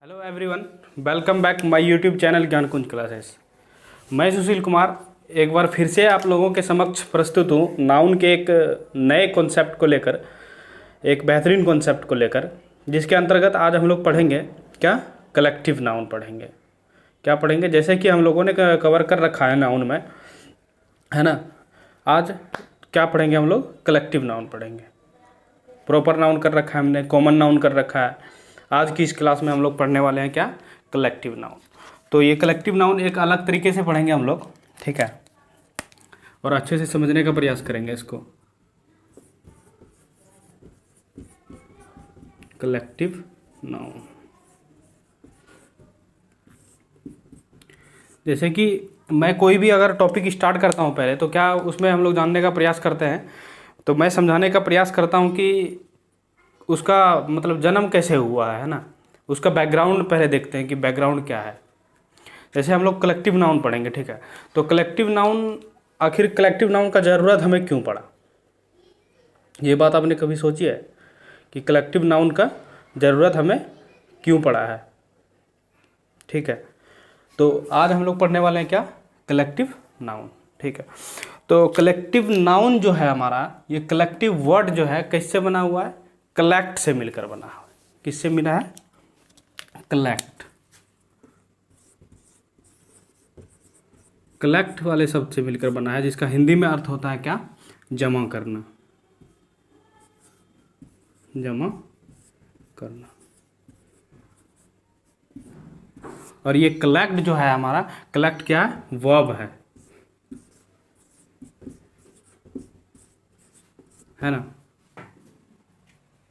Hello everyone, welcome back my YouTube channel ज्ञान कुंज classes. मैं सुशील कुमार एक बार फिर से आप लोगों के समक्ष प्रस्तुत हूँ नाउन के एक नए कॉन्सेप्ट को लेकर, एक बेहतरीन कॉन्सेप्ट को लेकर, जिसके अंतर्गत आज हम लोग पढ़ेंगे क्या, कलेक्टिव नाउन पढ़ेंगे। क्या पढ़ेंगे, जैसे कि हम लोगों ने कवर कर रखा है नाउन में, है ना। आज क्या पढ़ेंगे हम लोग, कलेक्टिव नाउन पढ़ेंगे। प्रॉपर नाउन कर रखा है हमने, कॉमन नाउन कर रखा है। आज की इस क्लास में हम लोग पढ़ने वाले हैं क्या, कलेक्टिव नाउन। तो ये कलेक्टिव नाउन एक अलग तरीके से पढ़ेंगे हम लोग, ठीक है, और अच्छे से समझने का प्रयास करेंगे इसको। कलेक्टिव नाउन, जैसे कि मैं कोई भी अगर टॉपिक स्टार्ट करता हूँ पहले, तो क्या उसमें हम लोग जानने का प्रयास करते हैं, तो मैं समझाने का प्रयास करता हूँ कि उसका मतलब जन्म कैसे हुआ है ना, उसका बैकग्राउंड पहले देखते हैं कि बैकग्राउंड क्या है। जैसे हम लोग कलेक्टिव नाउन पढ़ेंगे, ठीक है, तो कलेक्टिव नाउन, आखिर कलेक्टिव नाउन का ज़रूरत हमें क्यों पड़ा, ये बात आपने कभी सोची है कि कलेक्टिव नाउन का ज़रूरत हमें क्यों पड़ा है। ठीक है, तो आज हम लोग पढ़ने वाले हैं क्या, कलेक्टिव नाउन। ठीक है, तो कलेक्टिव नाउन जो है हमारा, ये कलेक्टिव वर्ड जो है किससे बना हुआ है, कलेक्ट से मिलकर बना है। किससे मिला है, कलेक्ट, कलेक्ट वाले शब्द से मिलकर बना है, जिसका हिंदी में अर्थ होता है क्या, जमा करना, जमा करना। और ये कलेक्ट जो है हमारा, कलेक्ट क्या है, वर्ब है ना।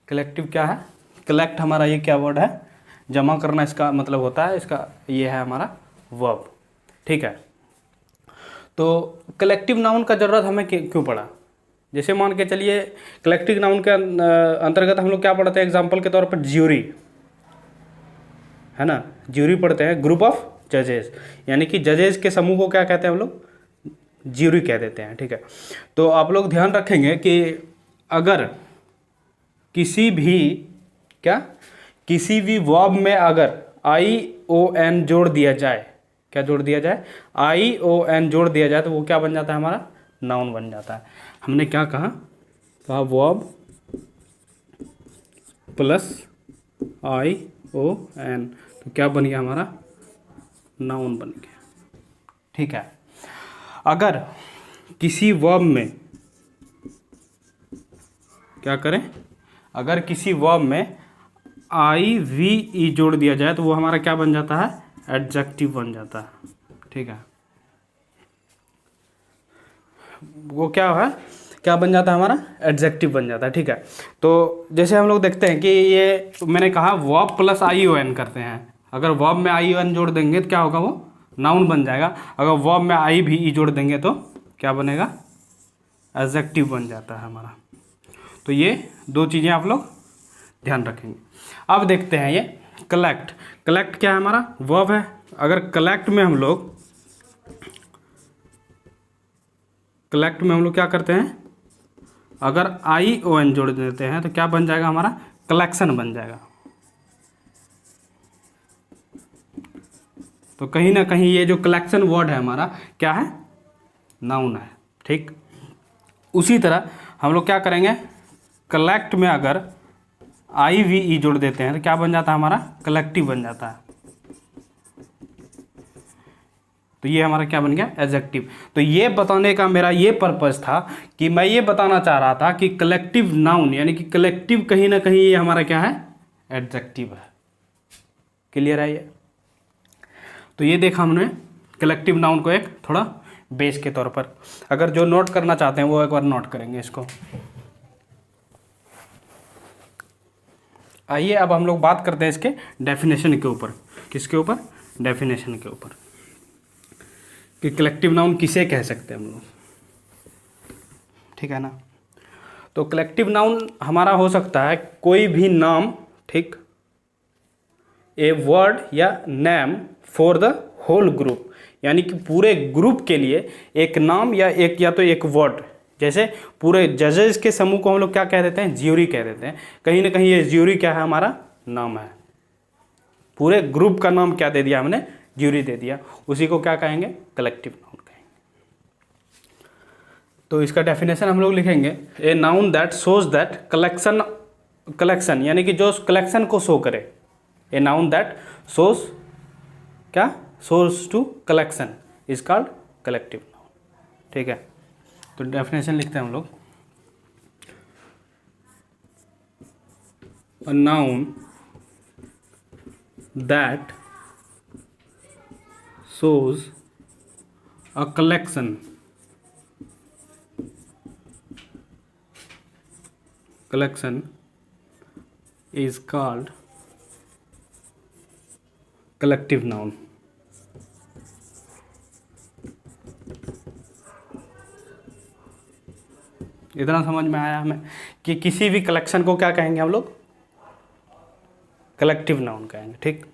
कलेक्टिव क्या है, कलेक्ट हमारा ये क्या वर्ड है, जमा करना इसका मतलब होता है, इसका ये है हमारा वर्ब। ठीक है, तो कलेक्टिव नाउन का ज़रूरत हमें क्यों पड़ा। जैसे मान के चलिए कलेक्टिव नाउन के अंतर्गत हम लोग क्या पढ़ते हैं, एग्जाम्पल के तौर पर ज्यूरी, है ना, ज्यूरी पढ़ते हैं, ग्रुप ऑफ जजेस, यानी कि जजेस के समूह को क्या कहते हैं हम लोग, ज्यूरी कह देते हैं। ठीक है, तो आप लोग ध्यान रखेंगे कि अगर किसी भी वर्ब में अगर ION जोड़ दिया जाए, क्या जोड़ दिया जाए, ION जोड़ दिया जाए, तो वो क्या बन जाता है, हमारा नाउन बन जाता है। हमने क्या कहा वर्ब प्लस ION, तो क्या बन गया, हमारा नाउन बन गया। ठीक है, अगर किसी वर्ब में क्या करें, अगर किसी वर्ब में IVE जोड़ दिया जाए, तो वो हमारा क्या बन जाता है, एडजेक्टिव बन जाता है। ठीक है, वो क्या है, क्या बन जाता है, हमारा एडजेक्टिव बन जाता है। ठीक है, तो जैसे हम लोग देखते हैं कि ये मैंने कहा वर्ब प्लस ION करते हैं, अगर वर्ब में ION जोड़ देंगे तो क्या होगा, वो नाउन बन जाएगा। अगर वर्ब में IVE जोड़ देंगे तो क्या बनेगा, एडजेक्टिव बन जाता है हमारा। तो ये दो चीज़ें आप लोग ध्यान रखेंगे। अब देखते हैं ये कलेक्ट, कलेक्ट क्या है, हमारा वर्ब है। अगर कलेक्ट में हम लोग क्या करते हैं, अगर ION जोड़ देते हैं तो क्या बन जाएगा, हमारा कलेक्शन बन जाएगा। तो कहीं ना कहीं ये जो कलेक्शन वर्ड है हमारा क्या है, नाउन है। ठीक, उसी तरह हम लोग क्या करेंगे, कलेक्ट में अगर IVE जोड़ देते हैं तो क्या बन जाता है, हमारा कलेक्टिव बन जाता है। तो ये हमारा क्या बन गया, एडजेक्टिव। तो ये बताने का मेरा ये पर्पस था कि मैं ये बताना चाह रहा था कि कलेक्टिव नाउन यानी कि कलेक्टिव कहीं ना कहीं ये हमारा क्या है, एडजेक्टिव है। क्लियर है ये। तो ये देखा हमने कलेक्टिव नाउन को एक थोड़ा बेस के तौर पर। अगर जो नोट करना चाहते हैं वो एक बार नोट करेंगे इसको। आइए अब हम लोग बात करते हैं इसके डेफिनेशन के ऊपर। किसके ऊपर, डेफिनेशन के ऊपर, कि कलेक्टिव नाउन किसे कह सकते हैं हम लोग। ठीक है ना, तो कलेक्टिव नाउन हमारा हो सकता है कोई भी नाम, ठीक, ए वर्ड या name for the whole group, यानी कि पूरे ग्रुप के लिए एक नाम या तो एक वर्ड। जैसे पूरे जजेस के समूह को हम लोग क्या कह देते हैं, ज्यूरी कह देते हैं। कहीं ना कहीं ये ज्यूरी क्या है, हमारा नाम है। पूरे ग्रुप का नाम क्या दे दिया हमने, ज्यूरी दे दिया, उसी को क्या कहेंगे, कलेक्टिव नाउन कहेंगे। तो इसका डेफिनेशन हम लोग लिखेंगे, a noun that shows that collection यानी कि जो कलेक्शन को शो करे, ए नाउन दैट शोज क्या, shows to collection is called collective noun. ठीक है, तो डेफिनेशन लिखते हैं हम लोग, a noun that shows a collection is called collective noun। इतना समझ में आया हमें कि किसी भी कलेक्शन को क्या कहेंगे हम लोग, कलेक्टिव नाउन कहेंगे। ठीक,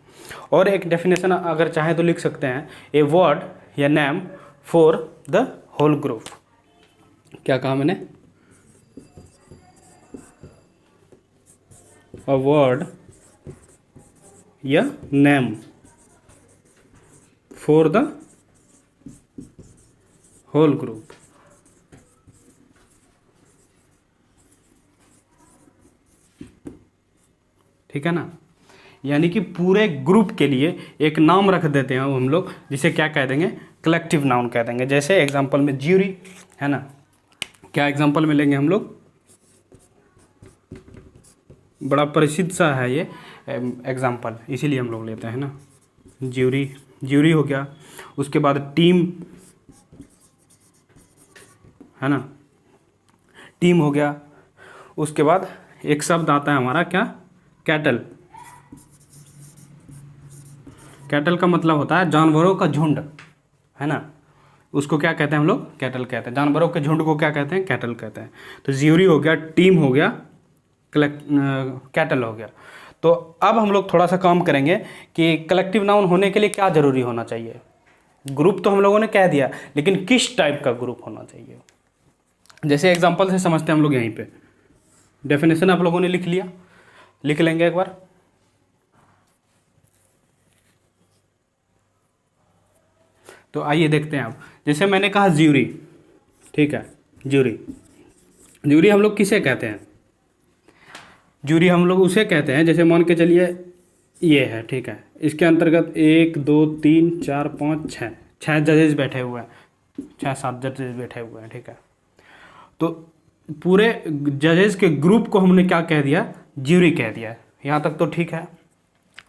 और एक डेफिनेशन अगर चाहे तो लिख सकते हैं, ए वर्ड या name for the whole group. क्या कहा मैंने, अ वर्ड या name for the whole group. ठीक है ना, यानी कि पूरे ग्रुप के लिए एक नाम रख देते हैं हम लोग, जिसे क्या कह देंगे, कलेक्टिव नाउन कह देंगे। जैसे एग्जांपल में ज्यूरी है ना, क्या एग्जांपल में लेंगे हम लोग, बड़ा प्रसिद्ध सा है ये एग्जांपल, इसीलिए हम लोग लेते हैं ना। ज्यूरी हो गया, उसके बाद टीम है ना, टीम हो गया, उसके बाद एक शब्द आता है हमारा क्या, कैटल। कैटल का मतलब होता है जानवरों का झुंड, है ना, उसको क्या कहते हैं हम लोग, कैटल कहते हैं। जानवरों के झुंड को क्या कहते हैं, कैटल कहते हैं। तो ज्यूरी हो गया, टीम हो गया, कैटल हो गया। तो अब हम लोग थोड़ा सा काम करेंगे कि कलेक्टिव नाउन होने के लिए क्या जरूरी होना चाहिए। ग्रुप तो हम लोगों ने कह दिया, लेकिन किस टाइप का ग्रुप होना चाहिए, जैसे एग्जाम्पल से समझते हैं हम लोग। यहीं पे डेफिनेशन आप लोगों ने लिख लिया, लिख लेंगे एक बार। तो आइए देखते हैं अब, जैसे मैंने कहा ज्यूरी, ठीक है, ज्यूरी हम लोग किसे कहते हैं, ज्यूरी हम लोग उसे कहते हैं, जैसे मान के चलिए ये है, ठीक है, इसके अंतर्गत 1 2 3 4 5 6 जजेस बैठे हुए हैं, 6-7 जजेस बैठे हुए हैं। ठीक है, तो पूरे जजेस के ग्रुप को हमने क्या कह दिया, ज्यूरी कह दिया। यहाँ तक तो ठीक है,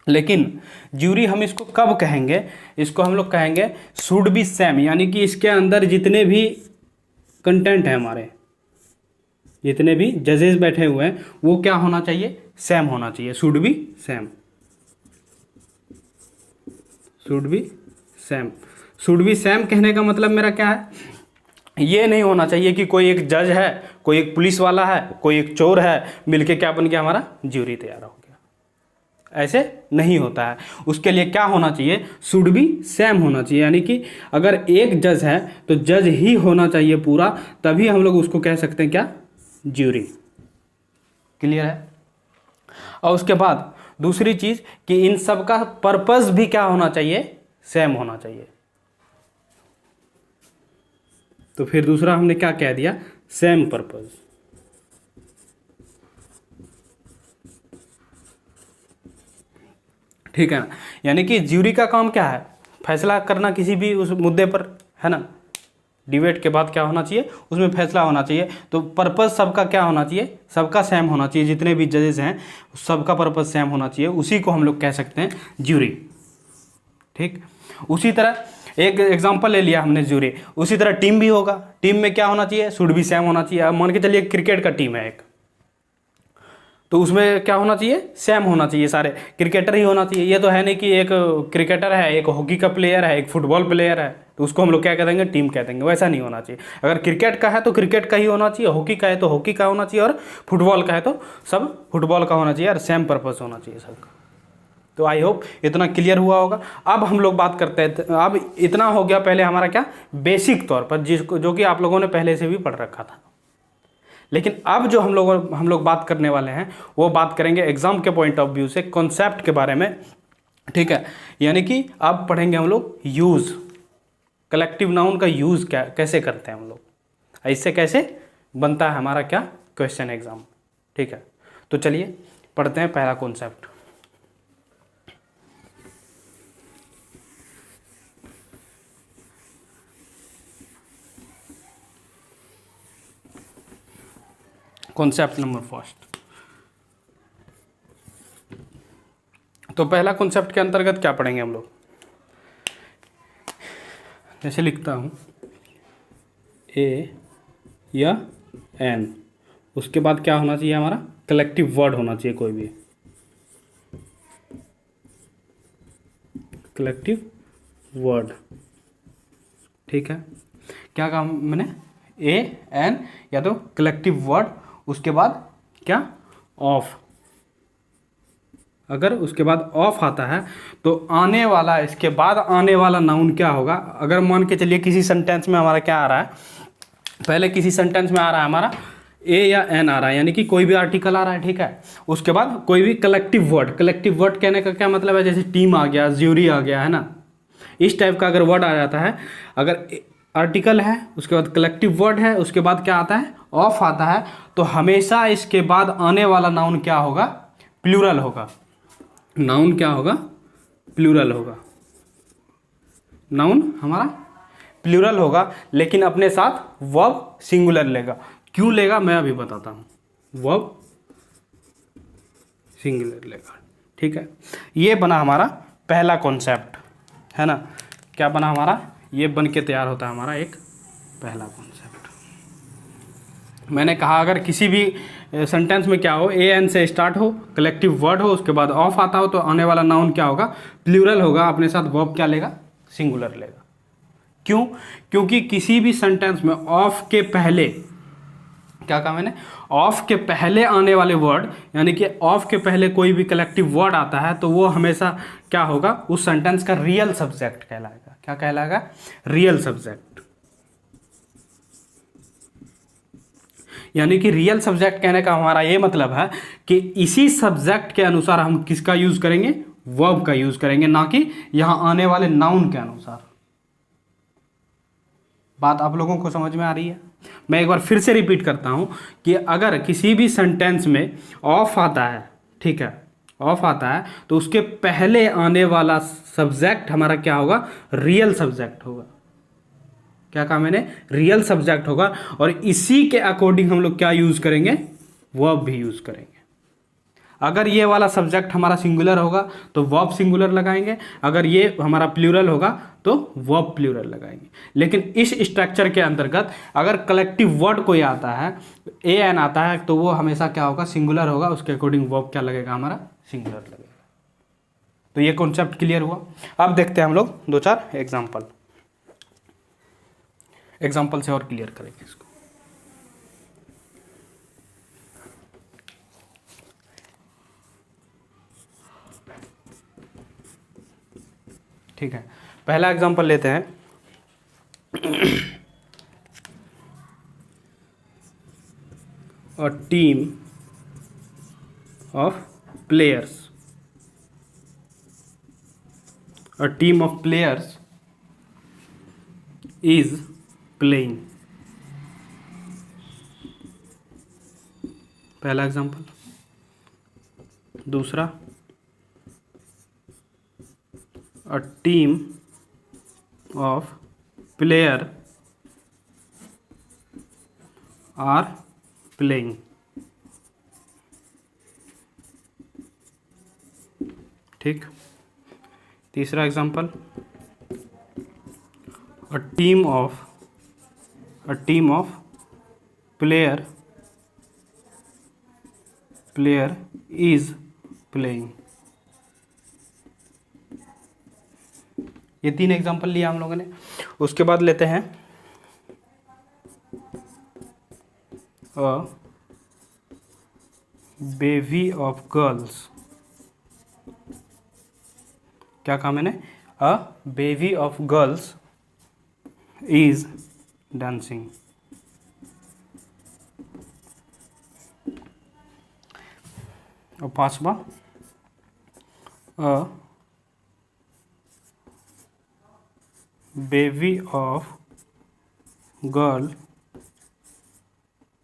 लेकिन ज्यूरी हम इसको कब कहेंगे, इसको हम लोग कहेंगे शुड बी सेम, यानी कि इसके अंदर जितने भी कंटेंट है, हमारे जितने भी जजेस बैठे हुए हैं, वो क्या होना चाहिए, सेम होना चाहिए, should be same, should be same. Should be same कहने का मतलब मेरा क्या है, ये नहीं होना चाहिए कि कोई एक जज है, कोई एक पुलिस वाला है, कोई एक चोर है, मिलके क्या बन गया, हमारा ज्यूरी तैयार हो गया। ऐसे नहीं होता है। उसके लिए क्या होना चाहिए, शुड बी सेम होना चाहिए, यानी कि अगर एक जज है तो जज ही होना चाहिए पूरा, तभी हम लोग उसको कह सकते हैं क्या, ज्यूरी। क्लियर है। और उसके बाद दूसरी चीज कि इन सब का पर्पस भी क्या होना चाहिए, सेम होना चाहिए। तो फिर दूसरा हमने क्या कह दिया, सेम पर्पस। ठीक है ना, यानी कि ज्यूरी का काम क्या है, फैसला करना किसी भी उस मुद्दे पर, है ना, डिबेट के बाद क्या होना चाहिए, उसमें फैसला होना चाहिए। तो पर्पस सबका क्या होना चाहिए, सबका सेम होना चाहिए, जितने भी जजेस हैं सबका पर्पस सेम होना चाहिए, उसी को हम लोग कह सकते हैं ज्यूरी। ठीक, उसी तरह एक एग्जांपल ले लिया हमने ज्यूरी, उसी तरह टीम भी होगा, टीम में क्या होना चाहिए, शुड भी सेम होना चाहिए। अब मान के चलिए क्रिकेट का टीम है एक, तो उसमें क्या होना चाहिए, सेम होना चाहिए, सारे क्रिकेटर ही होना चाहिए। ये तो है नहीं कि एक क्रिकेटर है, एक हॉकी का प्लेयर है, एक फुटबॉल प्लेयर है, तो उसको हम लोग क्या कह देंगे, टीम कह देंगे। वैसा नहीं होना चाहिए। अगर क्रिकेट का है तो क्रिकेट का ही होना चाहिए, हॉकी का है तो हॉकी का होना चाहिए, और फुटबॉल का है तो सब फुटबॉल का होना चाहिए, और सेम पर्पस होना चाहिए सबका। तो आई होप इतना क्लियर हुआ होगा। अब हम लोग बात करते हैं, अब इतना हो गया पहले हमारा क्या, बेसिक तौर पर, जिसको जो कि आप लोगों ने पहले से भी पढ़ रखा था। लेकिन अब जो हम लोग बात करने वाले हैं, वो बात करेंगे एग्जाम के पॉइंट ऑफ व्यू से कॉन्सेप्ट के बारे में, ठीक है, यानी कि अब पढ़ेंगे हम लोग यूज़, कलेक्टिव नाउन का यूज़ क्या कैसे करते हैं हम लोग, इससे कैसे बनता है हमारा क्या क्वेश्चन एग्जाम। ठीक है, तो चलिए पढ़ते हैं पहला कॉन्सेप्ट। Concept number first. तो पहला कॉन्सेप्ट के अंतर्गत क्या पढ़ेंगे हम लोग, जैसे लिखता हूँ ए या एन, उसके बाद क्या होना चाहिए हमारा कलेक्टिव वर्ड होना चाहिए, कोई भी कलेक्टिव वर्ड। ठीक है, क्या कहा मैंने, ए एन या तो कलेक्टिव वर्ड, उसके बाद क्या ऑफ, अगर उसके बाद ऑफ आता है तो आने वाला, इसके बाद आने वाला नाउन क्या होगा। अगर मान के चलिए किसी सेंटेंस में हमारा क्या आ रहा है, पहले किसी सेंटेंस में आ रहा है हमारा ए या एन आ रहा है, यानी कि कोई भी आर्टिकल आ रहा है। ठीक है, उसके बाद कोई भी कलेक्टिव वर्ड, कलेक्टिव वर्ड कहने का क्या मतलब है, जैसे टीम आ गया, ज्यूरी आ गया, है ना, इस टाइप का अगर वर्ड आ जाता है, अगर आर्टिकल है उसके बाद कलेक्टिव वर्ड है, उसके बाद क्या आता है ऑफ आता है, तो हमेशा इसके बाद आने वाला नाउन क्या होगा, प्लूरल होगा। नाउन क्या होगा, प्लूरल होगा, नाउन हमारा प्लूरल होगा, लेकिन अपने साथ वर्ब सिंगुलर लेगा। क्यों लेगा मैं अभी बताता हूँ, वर्ब सिंगुलर लेगा। ठीक है, ये बना हमारा पहला कॉन्सेप्ट, है ना, क्या बना हमारा, ये बन के तैयार होता है हमारा एक पहला कॉन्सेप्ट। मैंने कहा अगर किसी भी सेंटेंस में क्या हो, ए एन से स्टार्ट हो, कलेक्टिव वर्ड हो, उसके बाद ऑफ आता हो, तो आने वाला नाउन क्या होगा, प्लूरल होगा, अपने साथ वर्ब क्या लेगा, सिंगुलर लेगा। क्यों, क्योंकि किसी भी सेंटेंस में ऑफ के पहले, क्या कहा मैंने, ऑफ के पहले आने वाले वर्ड, यानी कि ऑफ के पहले कोई भी कलेक्टिव वर्ड आता है तो वो हमेशा क्या होगा, उस सेंटेंस का रियल सब्जेक्ट कहलाएगा। क्या कहलाएगा, रियल सब्जेक्ट। यानी कि रियल सब्जेक्ट कहने का हमारा ये मतलब है कि इसी सब्जेक्ट के अनुसार हम किसका यूज करेंगे, वर्ब का यूज करेंगे, ना कि यहां आने वाले नाउन के अनुसार। बात आप लोगों को समझ में आ रही है। मैं एक बार फिर से रिपीट करता हूं कि अगर किसी भी सेंटेंस में ऑफ आता है, ठीक है, ऑफ आता है, तो उसके पहले आने वाला सब्जेक्ट हमारा क्या होगा, रियल सब्जेक्ट होगा। क्या कहा मैंने, रियल सब्जेक्ट होगा, और इसी के अकॉर्डिंग हम लोग क्या यूज करेंगे, वर्ब भी यूज करेंगे। अगर ये वाला सब्जेक्ट हमारा सिंगुलर होगा तो वर्ब सिंगुलर लगाएंगे, अगर ये हमारा प्लूरल होगा तो वर्ब प्लूरल लगाएंगे। लेकिन इस स्ट्रक्चर के अंतर्गत अगर कलेक्टिव वर्ड कोई आता है, ए एन आता है, तो वो हमेशा क्या होगा, सिंगुलर होगा, उसके अकॉर्डिंग वर्ब क्या लगेगा, हमारा सिंगुलर लगेगा। तो ये कॉन्सेप्ट क्लियर हुआ। अब देखते हैं हम लोग दो चार एग्जाम्पल से और क्लियर करेंगे इसको। ठीक है, पहला एग्जाम्पल लेते हैं। A team of players, a team of players is playing. पहला एग्जाम्पल। दूसरा, a team of player are playing. ठीक। तीसरा example, a team of player is playing. ये तीन एग्जाम्पल लिया हम लोगों ने। उसके बाद लेते हैं अ बेवी ऑफ गर्ल्स। क्या कहा मैंने, a bevy of girls is dancing. और पांचवा, a bevy of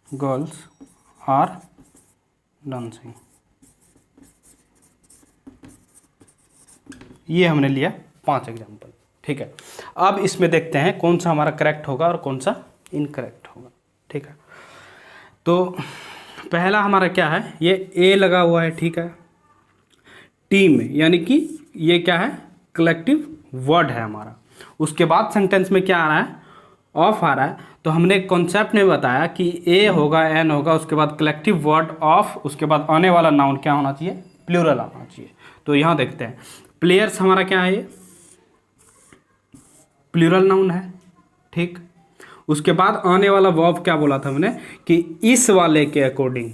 girls are dancing. ये हमने लिया 5 एग्जाम्पल, ठीक है। अब इसमें देखते हैं कौन सा हमारा करेक्ट होगा और कौन सा इनकरेक्ट होगा, ठीक है। तो पहला हमारा क्या है, ये ए लगा हुआ है, ठीक है। टीम यानी कि ये क्या है, कलेक्टिव वर्ड है हमारा। उसके बाद सेंटेंस में क्या आ रहा है, ऑफ आ रहा है। तो हमने कॉन्सेप्ट में बताया कि ए होगा, एन होगा, उसके बाद कलेक्टिव वर्ड ऑफ, उसके बाद आने वाला नाउन क्या होना चाहिए, प्लूरल आना चाहिए। तो यहाँ देखते हैं, प्लेयर्स हमारा क्या है, ये प्लूरल नाउन है, ठीक। उसके बाद आने वाला वर्ब क्या बोला था हमने कि इस वाले के अकॉर्डिंग,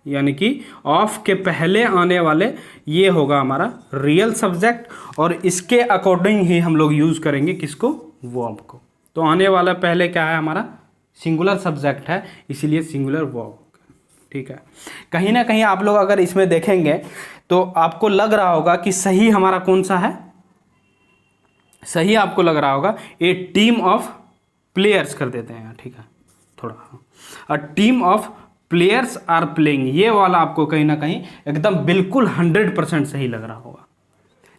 यानी कि ऑफ के पहले आने वाले ये होगा हमारा रियल सब्जेक्ट, और इसके अकॉर्डिंग ही हम लोग यूज करेंगे किसको, वर्ब को। तो आने वाला पहले क्या है हमारा, सिंगुलर सब्जेक्ट है, इसीलिए सिंगुलर वर्ब, ठीक है। कहीं ना कहीं आप लोग अगर इसमें देखेंगे तो आपको लग रहा होगा कि सही हमारा कौन सा है, सही आपको लग रहा होगा ए टीम ऑफ प्लेयर्स कर देते हैं, ठीक है, थोड़ा a team of players are playing, ये वाला आपको कहीं ना कहीं एकदम बिल्कुल 100% सही लग रहा होगा,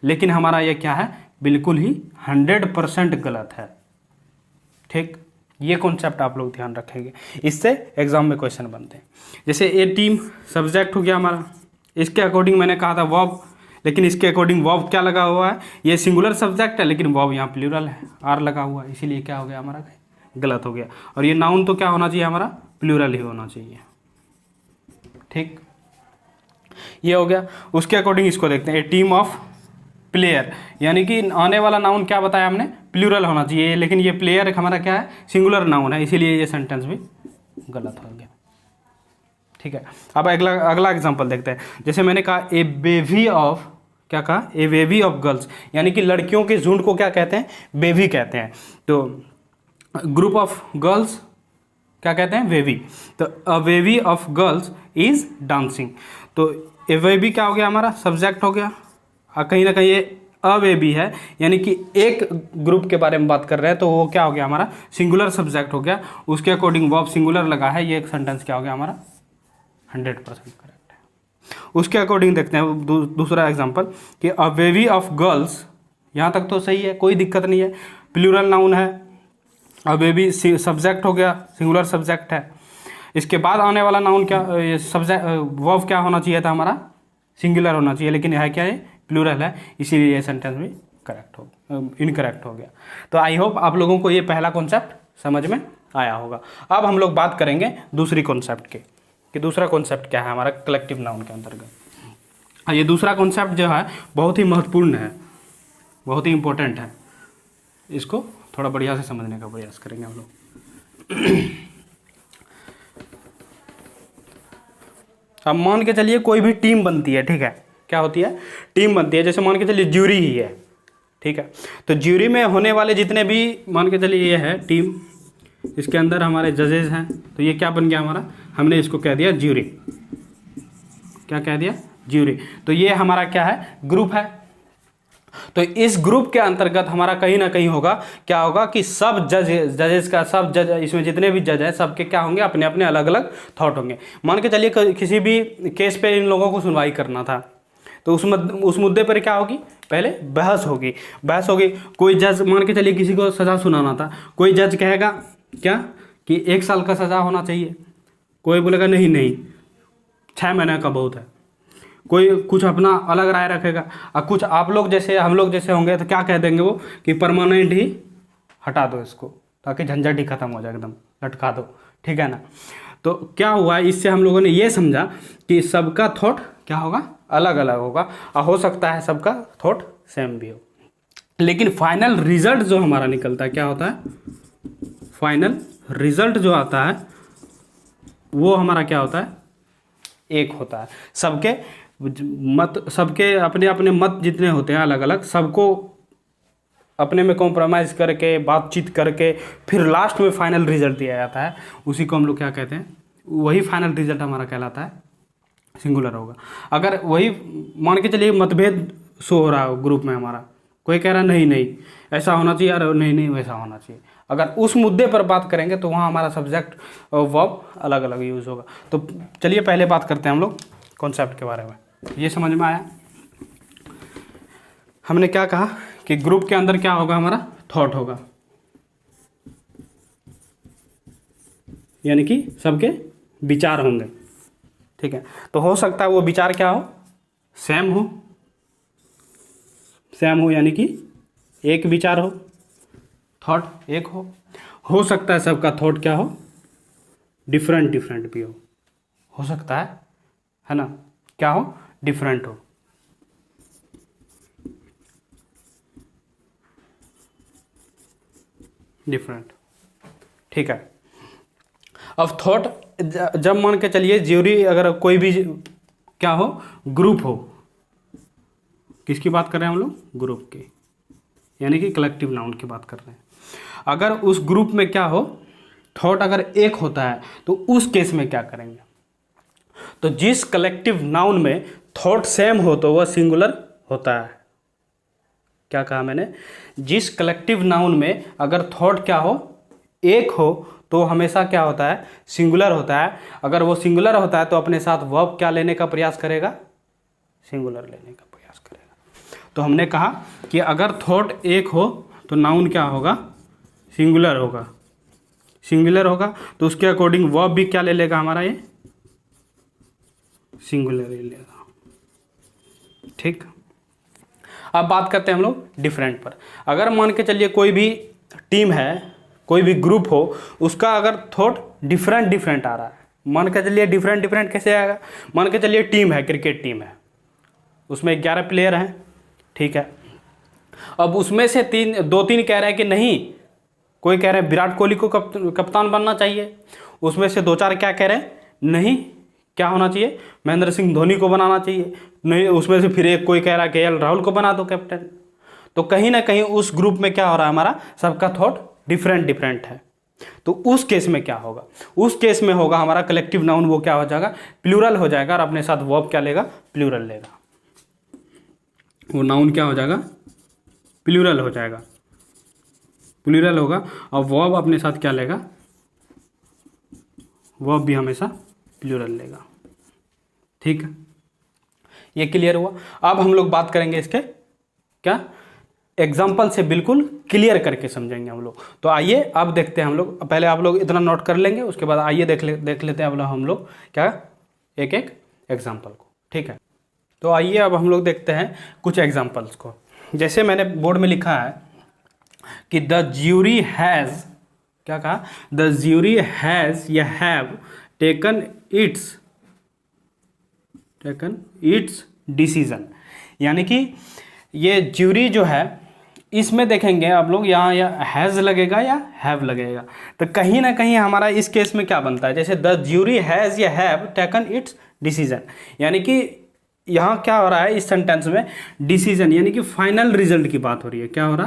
लेकिन हमारा ये क्या है, बिल्कुल ही 100% गलत है, ठीक। ये कॉन्सेप्ट आप लोग ध्यान रखेंगे, इससे एग्जाम में क्वेश्चन बनते हैं। जैसे ए टीम सब्जेक्ट हो गया हमारा, इसके अकॉर्डिंग मैंने कहा था वर्ब, लेकिन इसके अकॉर्डिंग वर्ब क्या लगा हुआ है, ये सिंगुलर सब्जेक्ट है लेकिन वर्ब यहाँ प्लूरल है, आर लगा हुआ है, इसीलिए क्या हो गया हमारा, गलत हो गया। और ये नाउन तो क्या होना चाहिए हमारा, प्लूरल ही होना चाहिए, ठीक। ये हो गया। उसके अकॉर्डिंग इसको देखते हैं, ए टीम ऑफ प्लेयर, यानी कि आने वाला नाउन क्या बताया हमने, प्लूरल होना चाहिए, लेकिन ये प्लेयर हमारा क्या है, सिंगुलर नाउन है, इसीलिए ये सेंटेंस भी गलत हो गया, ठीक है। अब अगला एग्जांपल देखते हैं। जैसे मैंने कहा ए बेबी ऑफ, क्या कहा, ए बेबी ऑफ गर्ल्स, यानी कि लड़कियों के झुंड को क्या कहते हैं, बेबी कहते हैं। तो ग्रुप ऑफ गर्ल्स क्या कहते हैं, बेबी। तो अ bevy of girls is dancing, तो ए बेबी क्या हो गया हमारा, सब्जेक्ट हो गया, कहीं ना कहीं ये अ बेबी है, यानी कि एक ग्रुप के बारे में बात कर रहे हैं, तो वो क्या हो गया हमारा, सिंगुलर सब्जेक्ट हो गया। उसके अकॉर्डिंग वर्ब सिंगुलर लगा है, ये एक सेंटेंस क्या हो गया हमारा, 100% करेक्ट है। उसके अकॉर्डिंग देखते हैं दूसरा एग्जांपल कि अ बेबी ऑफ गर्ल्स, यहाँ तक तो सही है, कोई दिक्कत नहीं है, प्लूरल नाउन है, अ बेबी सब्जेक्ट हो गया, सिंगुलर सब्जेक्ट है। इसके बाद आने वाला नाउन क्या, सब्जेक्ट वर्ब क्या होना चाहिए था हमारा, सिंगुलर होना चाहिए, लेकिन है क्या, ये प्लूरल है, इसीलिए ये सेंटेंस भी करेक्ट हो, इनकरेक्ट हो गया। तो आई होप आप लोगों को ये पहला कॉन्सेप्ट समझ में आया होगा। अब हम लोग बात करेंगे दूसरी कॉन्सेप्ट के, कि दूसरा कॉन्सेप्ट क्या है हमारा कलेक्टिव नाउन के अंतर्गत। ये दूसरा कॉन्सेप्ट जो है बहुत ही महत्वपूर्ण है, बहुत ही इंपॉर्टेंट है, इसको थोड़ा बढ़िया से समझने का प्रयास करेंगे हम लोग। अब मान के चलिए कोई भी टीम बनती है, ठीक है, क्या होती है, टीम बनती है। जैसे मान के चलिए ज्यूरी ही है, ठीक है, तो ज्यूरी में होने वाले जितने भी, मान के चलिए ये है टीम, इसके अंदर हमारे जजेस हैं, तो ये क्या बन गया हमारा, हमने इसको कह दिया ज्यूरी, क्या कह दिया, ज्यूरी। तो ये हमारा क्या है, ग्रुप है। तो इस ग्रुप के अंतर्गत हमारा कहीं ना कहीं होगा, क्या होगा कि सब जजेस का, सब जज, इसमें जितने भी जज हैं सबके क्या होंगे, अपने अपने अलग अलग थॉट होंगे। मान के चलिए किसी भी केस पे इन लोगों को सुनवाई करना था, तो उस मुद्दे पर क्या होगी, पहले बहस होगी। कोई जज, मान के चलिए किसी को सज़ा सुनाना था, कोई जज कहेगा क्या कि 1 साल का सज़ा होना चाहिए, कोई बोलेगा नहीं 6 महीने का बहुत है, कोई कुछ अपना अलग राय रखेगा, और कुछ आप लोग जैसे, हम लोग जैसे होंगे तो क्या कह देंगे वो कि परमानेंट ही हटा दो इसको, ताकि झंझट ही खत्म हो जाए, एकदम लटका दो, ठीक है ना। तो क्या हुआ, इससे हम लोगों ने ये समझा कि सबका थॉट क्या होगा, अलग अलग होगा, और हो सकता है सबका थॉट सेम भी हो, लेकिन फाइनल रिजल्ट जो हमारा निकलता है क्या होता है, फाइनल रिजल्ट जो आता है वो हमारा क्या होता है, एक होता है। सबके मत, सबके अपने अपने मत जितने होते हैं अलग अलग, सबको अपने में कॉम्प्रोमाइज़ करके, बातचीत करके, फिर लास्ट में फाइनल रिजल्ट दिया जाता है, उसी को हम लोग क्या कहते हैं, वही फाइनल रिजल्ट हमारा कहलाता है, सिंगुलर होगा। अगर वही मान के चलिए मतभेद शो हो रहा हो ग्रुप में हमारा, कोई कह रहा नहीं नहीं ऐसा होना चाहिए, और नहीं नहीं वैसा होना चाहिए। अगर उस मुद्दे पर बात करेंगे तो वहाँ हमारा सब्जेक्ट और वर्ब अलग अलग यूज़ होगा। तो चलिए पहले बात करते हैं हम लोग कॉन्सेप्ट के बारे में। ये समझ में आया? हमने क्या कहा कि ग्रुप के अंदर क्या होगा, हमारा थॉट होगा, यानी कि सबके विचार होंगे। ठीक है, तो हो सकता है वो विचार क्या हो, सेम हो, सेम हो यानी कि एक विचार हो, थॉट एक हो सकता है सबका थॉट क्या हो, डिफरेंट डिफरेंट भी हो सकता है ना, क्या हो, डिफरेंट हो। डिफरेंट, ठीक है। अब थॉट जब मान के चलिए ज्यूरी, अगर कोई भी क्या हो, ग्रुप हो, किसकी बात कर रहे हैं हम लोग, ग्रुप की, यानी कि कलेक्टिव नाउन की बात कर रहे हैं। अगर उस ग्रुप में क्या हो, थॉट अगर एक होता है तो उस केस में क्या करेंगे, तो जिस कलेक्टिव नाउन में थॉट सेम हो तो वह सिंगुलर होता है। क्या कहा मैंने, जिस कलेक्टिव नाउन में अगर थॉट क्या हो, एक हो तो हमेशा क्या होता है, सिंगुलर होता है। अगर वो सिंगुलर होता है तो अपने साथ वर्ब क्या लेने का प्रयास करेगा, सिंगुलर लेने का प्रयास करेगा। तो हमने कहा कि अगर थॉट एक हो तो नाउन क्या होगा, सिंगुलर होगा, सिंगुलर होगा तो उसके अकॉर्डिंग वर्ब भी क्या ले लेगा हमारा, ये सिंगुलर ले लेगा। ठीक, अब बात करते हैं हम लोग डिफरेंट पर। अगर मान के चलिए कोई भी टीम है, कोई भी ग्रुप हो, उसका अगर थॉट डिफरेंट डिफरेंट आ रहा है, मान के चलिए डिफरेंट डिफरेंट कैसे आएगा, मान के चलिए टीम है, क्रिकेट टीम है, उसमें 11 प्लेयर हैं, ठीक है। अब उसमें से दो तीन कह रहे हैं कि नहीं, कोई कह रहे हैं विराट कोहली को कप्तान बनना चाहिए, उसमें से 2-4 क्या कह रहे हैं, नहीं क्या होना चाहिए, महेंद्र सिंह धोनी को बनाना चाहिए, नहीं उसमें से फिर एक कोई कह रहा है KL राहुल को बना दो कैप्टन। तो कहीं ना कहीं उस ग्रुप में क्या हो रहा है, हमारा सबका थॉट डिफरेंट डिफरेंट है। तो उस केस में क्या होगा, उस केस में होगा हमारा कलेक्टिव नाउन वो क्या हो जाएगा, प्लूरल हो जाएगा, और अपने साथ वर्ब क्या लेगा, प्लूरल लेगा। वो नाउन क्या हो जाएगा, प्लूरल हो जाएगा, प्लूरल होगा, और वर्ब अपने साथ क्या लेगा, वर्ब भी हमेशा प्लूरल लेगा। ठीक है, ये क्लियर हुआ। अब हम लोग बात करेंगे इसके क्या, एग्जाम्पल से बिल्कुल क्लियर करके समझेंगे हम लोग। तो आइए अब देखते हैं हम लोग, पहले आप लोग इतना नोट कर लेंगे, उसके बाद आइए देख लेते हैं हम लोग क्या, एक एक एग्जाम्पल को। ठीक है, तो आइए अब हम लोग देखते हैं कुछ एग्जाम्पल्स को। जैसे मैंने बोर्ड में लिखा है कि द ज्यूरी हैज़, क्या कहा, द ज्यूरी हैज़ या हैव टेकन इट्स डिसीजन, यानी कि ये ज्यूरी जो है, इसमें देखेंगे आप लोग यहाँ या हैज़ लगेगा या हैव लगेगा। तो कहीं ना कहीं हमारा इस केस में क्या बनता है, जैसे द ज्यूरी हैज़ या हैव टेकन इट्स डिसीजन, यानी कि यहाँ क्या हो रहा है इस सेंटेंस में, डिसीजन यानी कि फाइनल रिजल्ट की बात हो रही है। क्या हो रहा,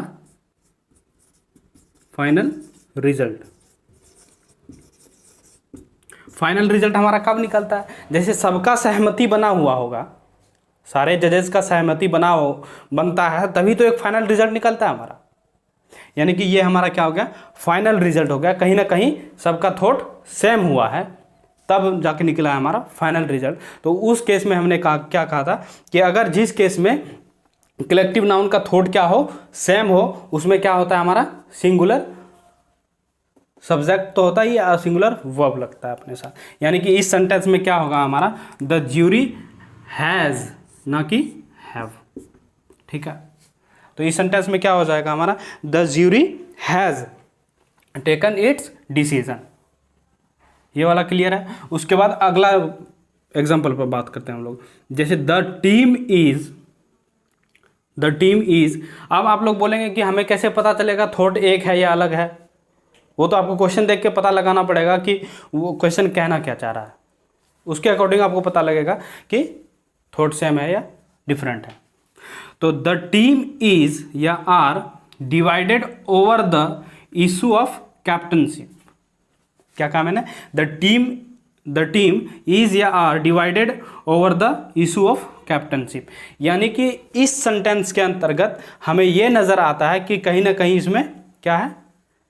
फाइनल रिजल्ट। फाइनल रिजल्ट हमारा कब निकलता है, जैसे सबका सहमति बना हुआ होगा, सारे जजेस का सहमति बनता है, तभी तो एक फाइनल रिजल्ट निकलता है हमारा। यानी कि ये हमारा क्या हो गया, फाइनल रिजल्ट हो गया, कहीं ना कहीं सबका थॉट सेम हुआ है, तब जाके निकला है हमारा फाइनल रिजल्ट। तो उस केस में हमने क्या कहा था कि अगर जिस केस में कलेक्टिव नाउन का थॉट क्या हो, सेम हो, उसमें क्या होता है हमारा, सिंगुलर सब्जेक्ट तो होता ही है, सिंगुलर वर्ब लगता है अपने साथ। यानी कि इस सेंटेंस में क्या होगा हमारा, द ज्यूरी हैज़, ना कि हैव। ठीक है, तो इस सेंटेंस में क्या हो जाएगा हमारा, the jury has taken it's decision. ये वाला क्लियर है। उसके बाद अगला एग्जाम्पल पर बात करते हैं हम लोग, जैसे द टीम इज। अब आप लोग बोलेंगे कि हमें कैसे पता चलेगा थॉट एक है या अलग है, वो तो आपको क्वेश्चन देख के पता लगाना पड़ेगा कि वो क्वेश्चन कहना क्या चाह रहा है, उसके अकॉर्डिंग आपको पता लगेगा कि थॉट सेम है या डिफरेंट है। तो द टीम इज या are divided over the issue of captainship. क्या कहा मैंने, द टीम इज या are divided over the issue of captainship. यानी कि इस सेंटेंस के अंतर्गत हमें ये नज़र आता है कि कहीं ना कहीं इसमें क्या है,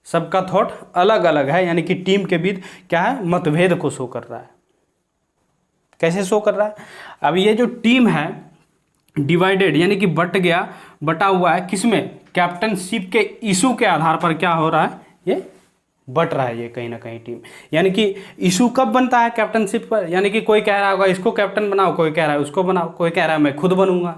सबका थॉट अलग अलग है, यानी कि टीम के बीच क्या है, मतभेद को शो कर रहा है। कैसे शो कर रहा है? अब ये जो टीम है डिवाइडेड, यानी कि बटा हुआ है किसमें, कैप्टनशिप के इशू के आधार पर क्या हो रहा है, ये बट रहा है ये कहीं ना कहीं टीम। यानी कि इशू कब बनता है कैप्टनशिप पर, यानी कि कोई कह रहा होगा इसको कैप्टन बनाओ, कोई कह रहा है उसको बनाओ, कोई कह रहा है मैं खुद बनूंगा।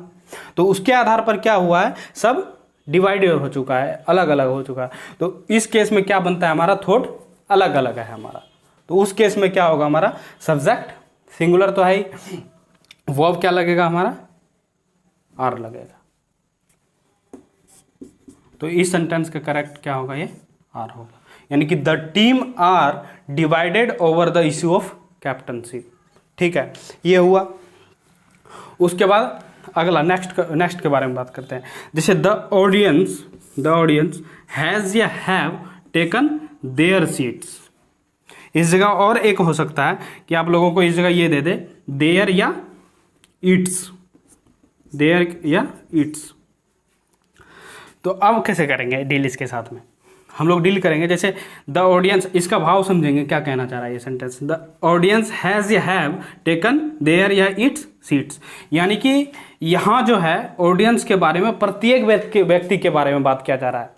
तो उसके आधार पर क्या हुआ है, सब डिवाइडेड हो चुका है, अलग अलग हो चुका है। तो इस केस में क्या बनता है, हमारा थॉट अलग अलग है हमारा। तो उस केस में क्या होगा, हमारा सब्जेक्ट सिंगुलर तो है ही, वर्ब क्या लगेगा हमारा, आर लगेगा। तो इस सेंटेंस का करेक्ट क्या होगा, ये आर होगा। यानी कि the team are divided over the issue of captainship. ठीक है, ये हुआ। उसके बाद अगला नेक्स्ट के बारे में बात करते हैं। जैसे द ऑडियंस हैज़ या हैव टेकन देयर सीट्स। इस जगह और एक हो सकता है कि आप लोगों को इस जगह ये दे दे देयर या इट्स, देयर या इट्स। तो अब कैसे करेंगे डील, इसके साथ में हम लोग डील करेंगे। जैसे द ऑडियंस, इसका भाव समझेंगे क्या कहना चाह रहा है ये सेंटेंस। द ऑडियंस हैज़ या हैव टेकन देयर या इट्स सीट्स। यानी कि यहाँ जो है ऑडियंस के बारे में, प्रत्येक व्यक्ति के बारे में बात किया जा रहा है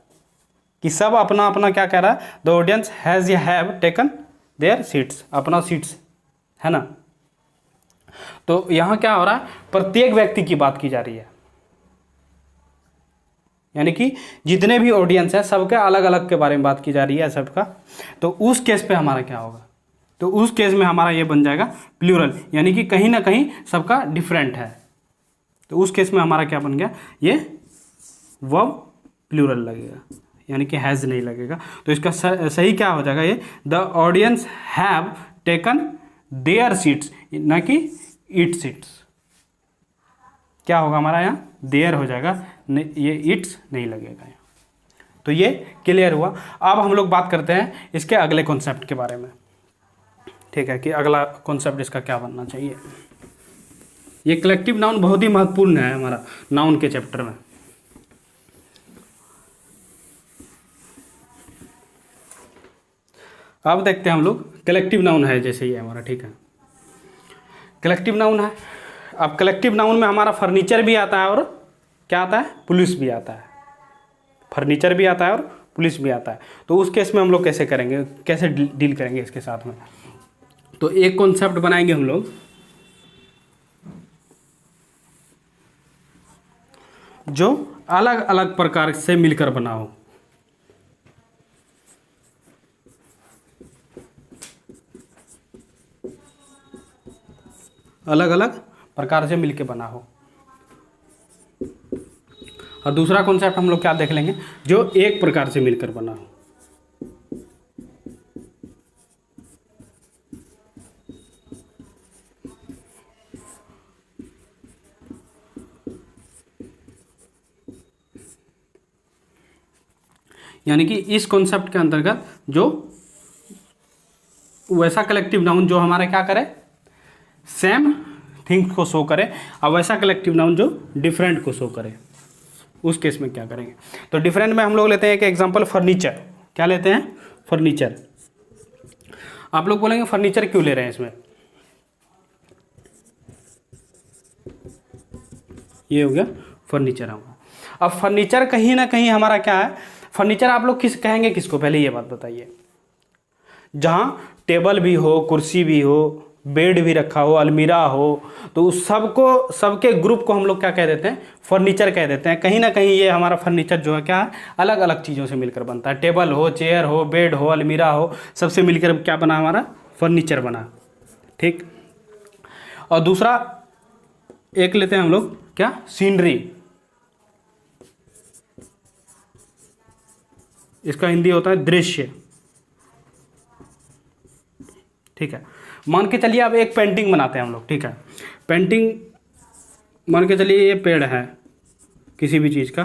कि सब अपना अपना क्या कह रहा है, द ऑडियंस हैज़ या हैव टेकन देयर सीट्स, अपना सीट्स है ना। तो यहाँ क्या हो रहा है, प्रत्येक व्यक्ति की बात की जा रही है, यानी कि जितने भी ऑडियंस है सबके अलग अलग के बारे में बात की जा रही है सबका। तो उस केस पे हमारा क्या होगा, तो उस केस में हमारा ये बन जाएगा प्लूरल, यानी कि कहीं ना कहीं सबका डिफरेंट है। तो उस केस में हमारा क्या बन गया, ये वर्ब प्लूरल लगेगा, यानी कि हैज़ नहीं लगेगा। तो इसका सही क्या हो जाएगा, ये the audience have taken there seats, ना कि इट सीट्स। क्या होगा हमारा यहाँ, देयर हो जाएगा, ये इट्स नहीं लगेगा यहाँ। तो ये क्लियर हुआ। अब हम लोग बात करते हैं इसके अगले कॉन्सेप्ट के बारे में। ठीक है, कि अगला कॉन्सेप्ट इसका क्या बनना चाहिए। ये कलेक्टिव नाउन बहुत ही महत्वपूर्ण है हमारा नाउन के चैप्टर में। अब देखते हैं हम लोग कलेक्टिव नाउन है जैसे ये हमारा। ठीक है, कलेक्टिव नाउन है। अब कलेक्टिव नाउन में हमारा फर्नीचर भी आता है और क्या आता है, पुलिस भी आता है। फर्नीचर भी आता है और पुलिस भी आता है। तो उस केस में हम लोग कैसे करेंगे, कैसे डील करेंगे इसके साथ में। तो एक कॉन्सेप्ट बनाएंगे हम लोग जो अलग अलग प्रकार से मिलकर बना हो। अलग अलग प्रकार से मिलकर बना हो। और दूसरा कॉन्सेप्ट हम लोग क्या देख लेंगे, जो एक प्रकार से मिलकर बना हो। यानी कि इस कॉन्सेप्ट के अंतर्गत जो वैसा कलेक्टिव नाउन जो हमारा क्या करे, सेम थिंग्स को शो करे, और वैसा कलेक्टिव नाउन जो डिफरेंट को शो करे। उस केस में क्या करेंगे, तो डिफरेंट में हम लोग लेते हैं एक एग्जांपल, फर्नीचर। क्या लेते हैं, फर्नीचर। आप लोग बोलेंगे फर्नीचर क्यों ले रहे हैं इसमें, ये हो गया फर्नीचर हमारा। अब फर्नीचर कहीं ना कहीं हमारा क्या है, फर्नीचर आप लोग किस कहेंगे किसको, पहले ये बात बताइए। जहाँ टेबल भी हो, कुर्सी भी हो, बेड भी रखा हो, अलमीरा हो, तो उस सबको, सबके ग्रुप को हम लोग क्या कह देते हैं, फर्नीचर कह देते हैं। कहीं ना कहीं ये हमारा फर्नीचर जो है क्या है, अलग अलग चीज़ों से मिलकर बनता है। टेबल हो, चेयर हो, बेड हो, अलमीरा हो, सबसे मिलकर क्या बना हमारा, फर्नीचर बना। ठीक। और दूसरा एक लेते हैं हम लोग क्या, सीनरी। इसका हिंदी होता है दृश्य। ठीक है, मान के चलिए अब एक पेंटिंग बनाते हैं हम लोग। ठीक है, पेंटिंग मान के चलिए ये पेड़ है, किसी भी चीज़ का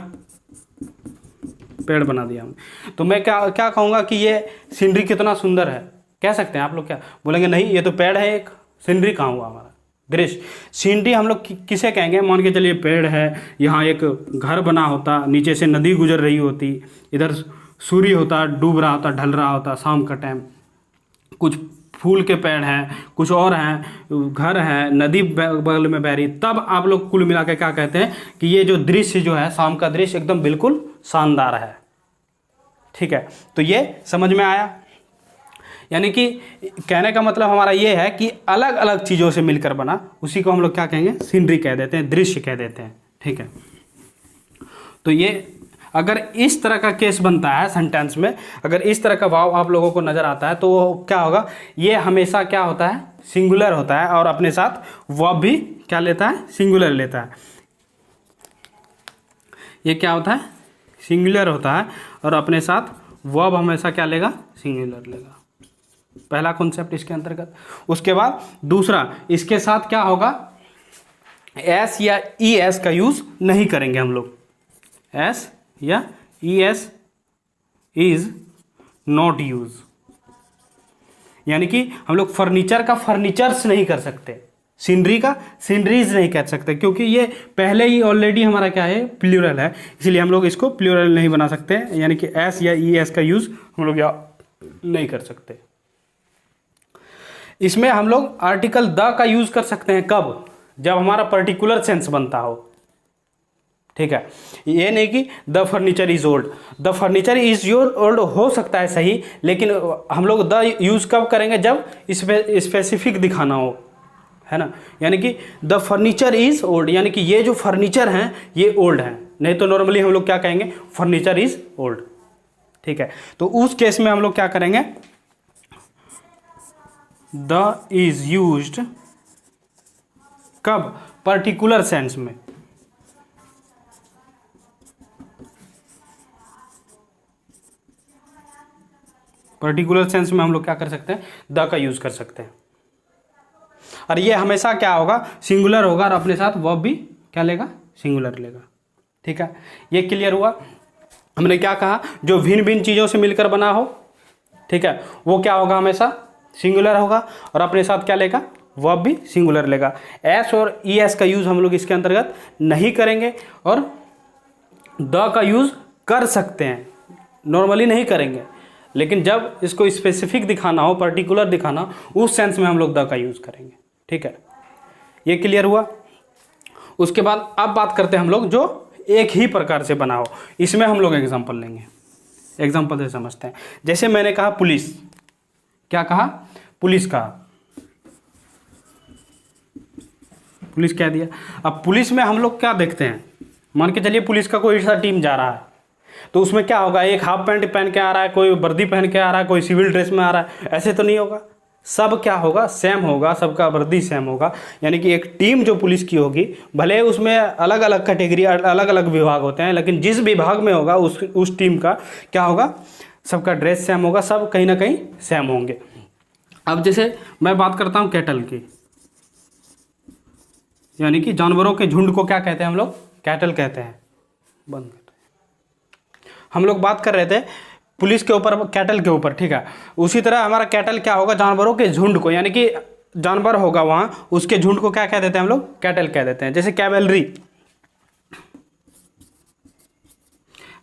पेड़ बना दिया हमने, तो मैं क्या क्या कहूँगा कि ये सीनरी कितना सुंदर है, कह सकते हैं आप लोग। क्या बोलेंगे, नहीं ये तो पेड़ है एक, सीनरी कहाँ हुआ हमारा। दृश्य। सीनरी हम लोग किसे कहेंगे, मान के चलिए पेड़ है, यहाँ एक घर बना होता, नीचे से नदी गुजर रही होती, इधर सूर्य होता, डूब रहा होता, ढल रहा होता शाम का टाइम, कुछ फूल के पेड़ हैं, कुछ और हैं, घर है, नदी बगल में बह रही, तब आप लोग कुल मिला के क्या कहते हैं कि ये जो दृश्य जो है शाम का दृश्य एकदम बिल्कुल शानदार है। ठीक है, तो ये समझ में आया। यानी कि कहने का मतलब हमारा ये है कि अलग अलग चीज़ों से मिलकर बना, उसी को हम लोग क्या कहेंगे, सीनरी कह देते हैं, दृश्य कह देते हैं। ठीक है, तो ये अगर इस तरह का केस बनता है सेंटेंस में, अगर इस तरह का वाव आप लोगों को नज़र आता है तो क्या होगा, ये हमेशा क्या होता है, सिंगुलर होता है और अपने साथ वर्ब भी क्या लेता है, सिंगुलर लेता है। ये क्या होता है, सिंगुलर होता है और अपने साथ वर्ब हमेशा क्या लेगा, सिंगुलर लेगा। पहला कॉन्सेप्ट इसके अंतर्गत। उसके बाद दूसरा, इसके साथ क्या होगा, एस या ई एस का यूज नहीं करेंगे हम लोग। एस या E S is not use, यानी कि हम लोग फर्नीचर का फर्नीचर्स नहीं कर सकते, सीनरी का सीनरीज नहीं कह सकते, क्योंकि ये पहले ही ऑलरेडी हमारा क्या है, प्लूरल है, इसलिए हम लोग इसको प्लूरल नहीं बना सकते, यानी कि एस या ई एस का यूज हम लोग नहीं कर सकते। इसमें हम लोग आर्टिकल द का यूज कर सकते हैं, कब, जब हमारा पर्टिकुलर सेंस बनता हो। ठीक है, ये नहीं कि the furniture is old, the furniture is your old हो सकता है सही, लेकिन हम लोग द यूज कब करेंगे, जब स्पेसिफिक दिखाना हो, है ना। यानी कि द फर्नीचर इज ओल्ड, यानी कि ये जो फर्नीचर हैं ये ओल्ड हैं, नहीं तो नॉर्मली हम लोग क्या कहेंगे, फर्नीचर इज ओल्ड। ठीक है, तो उस केस में हम लोग क्या करेंगे, द इज यूज्ड कब, पर्टिकुलर सेंस में। पर्टिकुलर सेंस में हम लोग क्या कर सकते हैं, द का यूज कर सकते हैं। और ये हमेशा क्या होगा, सिंगुलर होगा और अपने साथ वर्ब भी क्या लेगा, सिंगुलर लेगा। ठीक है, ये क्लियर हुआ। हमने क्या कहा, जो भिन्न भिन्न चीज़ों से मिलकर बना हो, ठीक है, वो क्या होगा, हमेशा सिंगुलर होगा और अपने साथ क्या लेगा, वर्ब भी सिंगुलर लेगा। एस और ई एस का यूज़ हम लोग इसके अंतर्गत नहीं करेंगे और द का यूज़ कर सकते हैं, नॉर्मली नहीं करेंगे, लेकिन जब इसको स्पेसिफिक दिखाना हो, पर्टिकुलर दिखाना हो, उस सेंस में हम लोग द का यूज़ करेंगे। ठीक है, ये क्लियर हुआ। उसके बाद अब बात करते हैं हम लोग जो एक ही प्रकार से बना हो, इसमें हम लोग एग्जांपल लेंगे, एग्जांपल से समझते हैं। जैसे मैंने कहा पुलिस, क्या कहा, पुलिस कहा, पुलिस कह दिया। अब पुलिस में हम लोग क्या देखते हैं, मान के चलिए पुलिस का कोई सा टीम जा रहा है, तो उसमें क्या होगा, एक हाफ पैंट पहन के आ रहा है, कोई वर्दी पहन के आ रहा है, कोई सिविल ड्रेस में आ रहा है, ऐसे तो नहीं होगा। सब क्या होगा, सेम होगा, सबका वर्दी सेम होगा। यानी कि एक टीम जो पुलिस की होगी, भले उसमें अलग अलग कैटेगरी, अलग अलग विभाग होते हैं, लेकिन जिस विभाग में होगा उस टीम का क्या होगा, सबका ड्रेस सेम होगा, सब कहीं ना कहीं सेम होंगे। अब जैसे मैं बात करता हूँ कैटल की, यानी कि जानवरों के झुंड को क्या कहते हैं हम लोग, कैटल कहते हैं। बंद, हम लोग बात कर रहे थे पुलिस के ऊपर, कैटल के ऊपर, ठीक है। उसी तरह हमारा कैटल क्या होगा, जानवरों के झुंड को, यानी कि जानवर होगा वहाँ, उसके झुंड को क्या कह देते हैं हम लोग, कैटल कह देते हैं। जैसे कैवेलरी,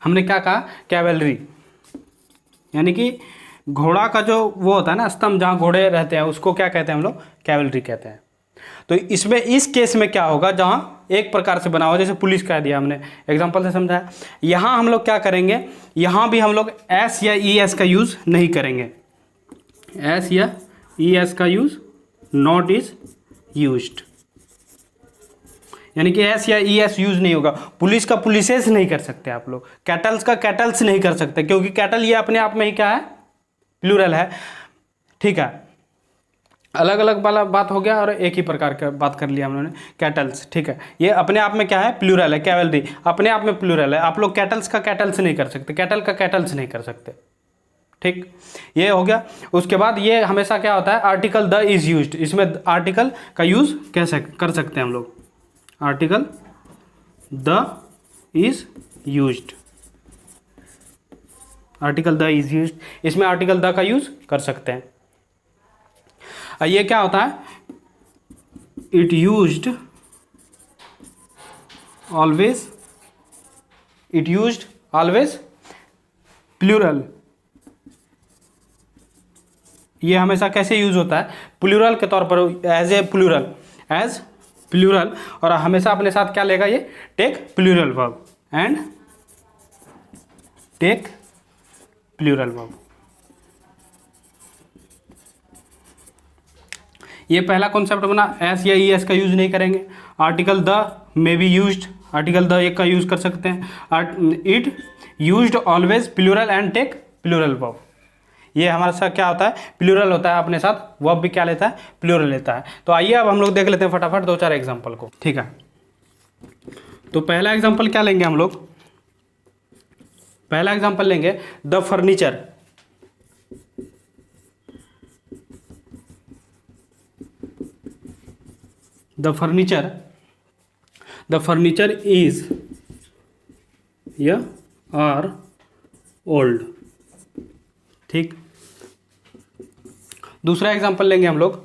हमने क्या कहा, कैवेलरी, यानी कि घोड़ा का जो वो होता है ना, स्तंभ जहाँ घोड़े रहते हैं, उसको क्या कहते हैं हम लोग, कैवेलरी कहते हैं। तो इसमें इस केस में क्या होगा, जहाँ एक प्रकार से बना हो, जैसे पुलिस कह दिया हमने, एग्जांपल से समझाया। यहाँ हम लोग क्या करेंगे, यहाँ भी हम लोग एस या ई एस का यूज़ नहीं करेंगे, एस या ई एस का यूज़ नॉट इज यूज्ड, यानी कि एस या ई एस यूज नहीं होगा। पुलिस का पुलिसेस नहीं कर सकते आप लोग, कैटल्स का कैटल्स नहीं कर सकते, क्योंकि कैटल ये अपने आप में ही क्या है, प्लूरल है। ठीक है, अलग अलग वाला बात हो गया और एक ही प्रकार का बात कर लिया हम लोगों ने, कैटल्स। ठीक है, ये अपने आप में क्या है, प्लूरल है, कैवेलरी अपने आप में प्लूरल है। आप लोग कैटल्स का कैटल्स नहीं कर सकते, कैटल का कैटल्स नहीं कर सकते। ठीक, ये हो गया। उसके बाद ये हमेशा क्या होता है, आर्टिकल द इज यूज्ड, इसमें आर्टिकल का यूज कैसे कर सकते हैं हम लोग, article the is used, article the is used, इसमें आर्टिकल द का यूज कर सकते हैं। ये क्या होता है, it used always प्लूरल। ये हमेशा कैसे यूज होता है? प्लूरल के तौर पर, एज प्लूरल, और हमेशा अपने साथ क्या लेगा ये? Take plural verb and take plural verb. ये पहला कॉन्सेप्ट बना। एस या ई एस का यूज नहीं करेंगे। Article the may be used, article the एक का यूज कर सकते हैं। It used always plural and take plural verb. ये हमारे साथ क्या होता है? प्लूरल होता है, अपने साथ वर्ब भी क्या लेता है? प्लूरल लेता है। तो आइए अब हम लोग देख लेते हैं फटाफट 2-4 एग्जाम्पल को, ठीक है। तो पहला एग्जाम्पल क्या लेंगे हम लोग? पहला एग्जाम्पल लेंगे the furniture. The furniture is या आर ओल्ड, ठीक। दूसरा एग्जांपल लेंगे हम लोग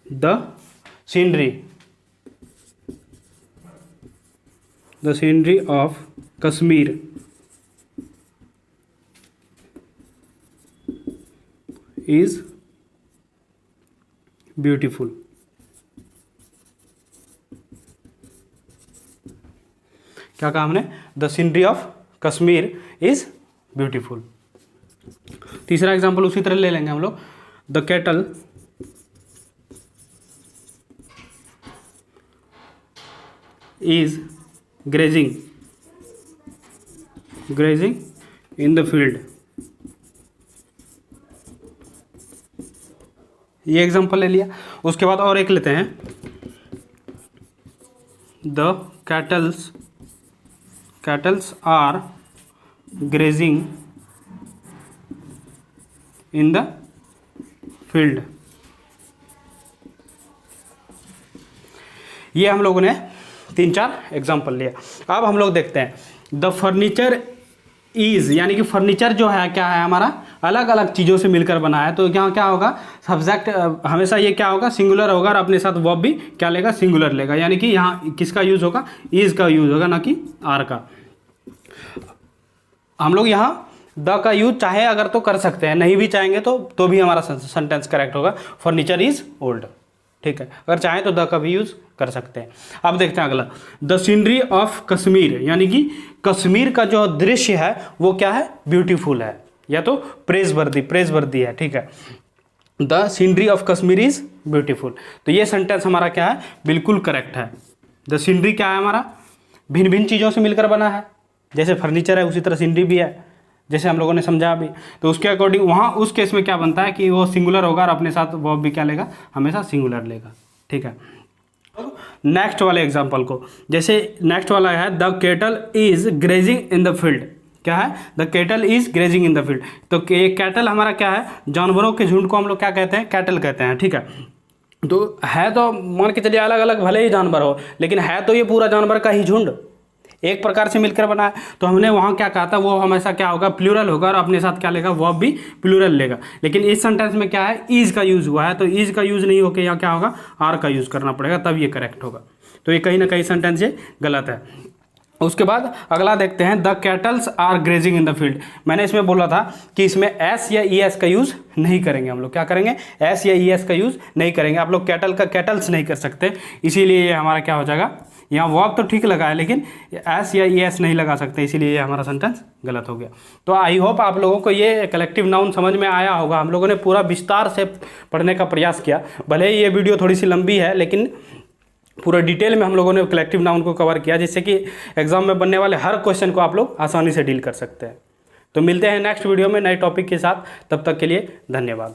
the scenery of Kashmir is beautiful. क्या कहा हमने? The scenery of Kashmir is beautiful. तीसरा एग्जांपल उसी तरह ले लेंगे हम लोग the cattle is grazing in the field. ये एग्जांपल ले लिया। उसके बाद और एक लेते हैं the cattles are grazing in the field. ये हम लोगों ने 3-4 एग्जाम्पल लिया। अब हम लोग देखते हैं द फर्नीचर इज, यानी कि फर्नीचर जो है क्या है? हमारा अलग अलग चीज़ों से मिलकर बना है। तो यहाँ क्या होगा? सब्जेक्ट हमेशा ये क्या होगा? सिंगुलर होगा, और अपने साथ वर्ब भी क्या लेगा? सिंगुलर लेगा। यानी कि यहाँ किसका यूज होगा? इज का यूज होगा, ना कि आर का। हम लोग यहाँ द का यूज चाहे अगर तो कर सकते हैं, नहीं भी चाहेंगे तो भी हमारा सेंटेंस करेक्ट होगा। फर्नीचर इज ओल्ड, ठीक है। अगर चाहें तो द का भी यूज कर सकते हैं। अब देखते हैं अगला द सीनरी ऑफ कश्मीर, यानी कि कश्मीर का जो दृश्य है वो क्या है? ब्यूटीफुल है, या तो प्रेजवर्दी है, ठीक है। The scenery of Kashmir is beautiful. तो ये सेंटेंस हमारा क्या है? बिल्कुल करेक्ट है। द सीनरी क्या है? हमारा भिन्न भिन्न चीज़ों से मिलकर बना है। जैसे फर्नीचर है उसी तरह सीनरी भी है, जैसे हम लोगों ने समझा अभी। तो उसके अकॉर्डिंग वहाँ उस केस में क्या बनता है कि वो सिंगुलर होगा, और अपने साथ वर्ब भी क्या लेगा? हमेशा सिंगुलर लेगा, ठीक है। नेक्स्ट वाले एग्जाम्पल को, जैसे नेक्स्ट वाला है the cattle is grazing in the field. क्या है? The cattle is grazing in the field. तो कैटल हमारा क्या है? जानवरों के झुंड को हम लोग क्या कहते हैं? कैटल कहते हैं, ठीक है। तो है तो मान के चलिए अलग अलग भले ही जानवर हो, लेकिन है तो ये पूरा जानवर का ही झुंड, एक प्रकार से मिलकर बना है। तो हमने वहाँ क्या कहा था? वो हमेशा क्या होगा? प्लूरल होगा, और अपने साथ क्या लेगा? वर्ब भी प्लूरल लेगा। लेकिन इस सेंटेंस में क्या है? इज का यूज हुआ है, तो इज का यूज नहीं होकर यहाँ क्या होगा? आर का यूज करना पड़ेगा, तब ये करेक्ट होगा। तो ये कहीं ना कहीं सेंटेंस ये गलत है। उसके बाद अगला देखते हैं the cattles are grazing in the field. मैंने इसमें बोला था कि इसमें एस या ई एस का यूज़ नहीं करेंगे हम लोग। क्या करेंगे? एस या ई एस का यूज़ नहीं करेंगे। आप लोग कैटल का कैटल्स नहीं कर सकते, इसीलिए ये हमारा क्या हो जाएगा? यहाँ वर्ब तो ठीक लगा है, लेकिन एस या ई एस नहीं लगा सकते, इसीलिए ये हमारा सेंटेंस गलत हो गया। तो आई होप आप लोगों को ये कलेक्टिव नाउन समझ में आया होगा। हम लोगों ने पूरा विस्तार से पढ़ने का प्रयास किया। भले ही ये वीडियो थोड़ी सी लंबी है, लेकिन पूरा डिटेल में हम लोगों ने कलेक्टिव नाउन को कवर किया, जिससे कि एग्जाम में बनने वाले हर क्वेश्चन को आप लोग आसानी से डील कर सकते हैं। तो मिलते हैं नेक्स्ट वीडियो में नए टॉपिक के साथ। तब तक के लिए धन्यवाद।